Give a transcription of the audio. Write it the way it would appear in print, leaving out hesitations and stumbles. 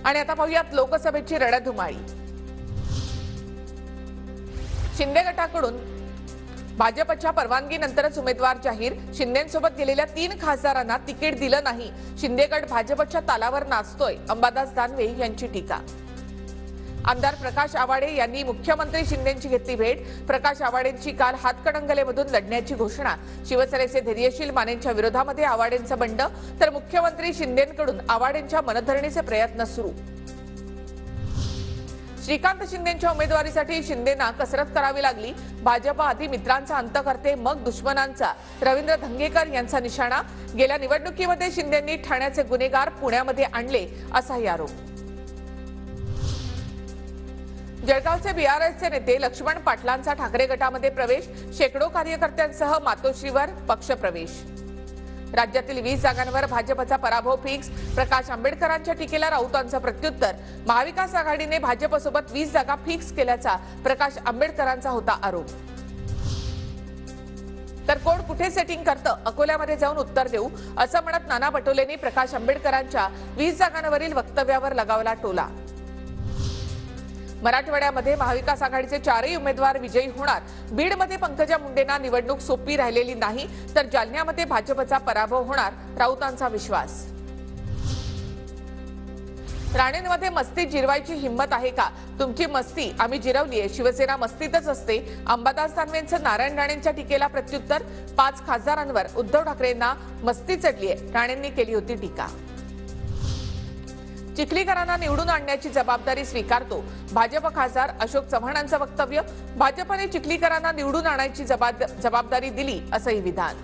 आणि आता पाहूयात लोकसभेची रणधुमाळी। शिंदे गटाकडून भाजपच्या परवानगीनंतरच उमेदवार जाहीर। शिंदेंसोबत गेलेल्या 3 खासदारांना तिकीट दिलं नाही। शिंदे गट भाजपच्या तालावर नाचतोय, अंबादास दानवे यांची टीका। आमदार प्रकाश आवाडे यांनी मुख्यमंत्री शिंदेंची घेतली भेट। प्रकाश आवाडेंची काल हातकणंगलेमधून लढण्याची घोषणा। शिवसेनेचे धैर्यशील मानेंच्या विरोधामध्ये आवाडेंचं बंड, तर मुख्यमंत्री शिंदेंकडून आवाडेंच्या मनधरणीचे प्रयत्न सुरू। श्रीकांत शिंदेंच्या उमेदवारीसाठी शिंदेंना कसरत करावी लागली। भाजप आधी मित्रांचा अंत करते, मग दुश्मनांचा। रवींद्र धंगेकर यांचा निशाणा। गेल्या निवडणुकीमध्ये शिंदेंनी ठाण्याचे गुन्हेगार पुण्यामध्ये आणले, असाही आरोप। जळगावचे बीआरएसचे नेते लक्ष्मण पाटलांचा ठाकरे गटामध्ये प्रवेश। शेकडो कार्यकर्त्यांसह मातोश्रीवर पक्षप्रवेश। राज्यातील 20 जागांवर भाजपचा पराभव फिक्स। प्रकाश आंबेडकरांच्या टीकेला राऊतांचं प्रत्युत्तर। महाविकास आघाडीने भाजपसोबत 20 जागा फिक्स केल्याचा प्रकाश आंबेडकरांचा होता आरोप। तर कोण कुठे सेटिंग करतं, अकोल्यामध्ये जाऊन उत्तर देऊ, असं म्हणत नाना पटोलेंनी प्रकाश आंबेडकरांच्या 20 जागांवरील वक्तव्यावर लगावला टोला। मराठवाड्यामध्ये महाविकास आघाडीचे 4ही उमेदवार विजयी होणार। बीडमध्ये पंकजा मुंडेंना निवडणूक सोपी राहिलेली नाही, तर जालन्यामध्ये भाजपचा पराभव होणार, राऊतांचा विश्वास। राणेंमध्ये मस्ती जिरवायची हिंमत आहे का? तुमची मस्ती आम्ही जिरवलीये, शिवसेना मस्तीतच असते। अंबादास दानवेंचं नारायण राणेंच्या टीकेला प्रत्युत्तर। 5 खासदारांवर उद्धव ठाकरेंना मस्ती चढलीये, राणेंनी केली होती टीका। चिखलीकरांना निवडून आणण्याची जबाबदारी स्वीकारतो, भाजप खासदार अशोक चव्हाणांचं वक्तव्य। भाजपने चिखलीकरांना निवडून आणायची जबाबदारी दिली, असंही विधान।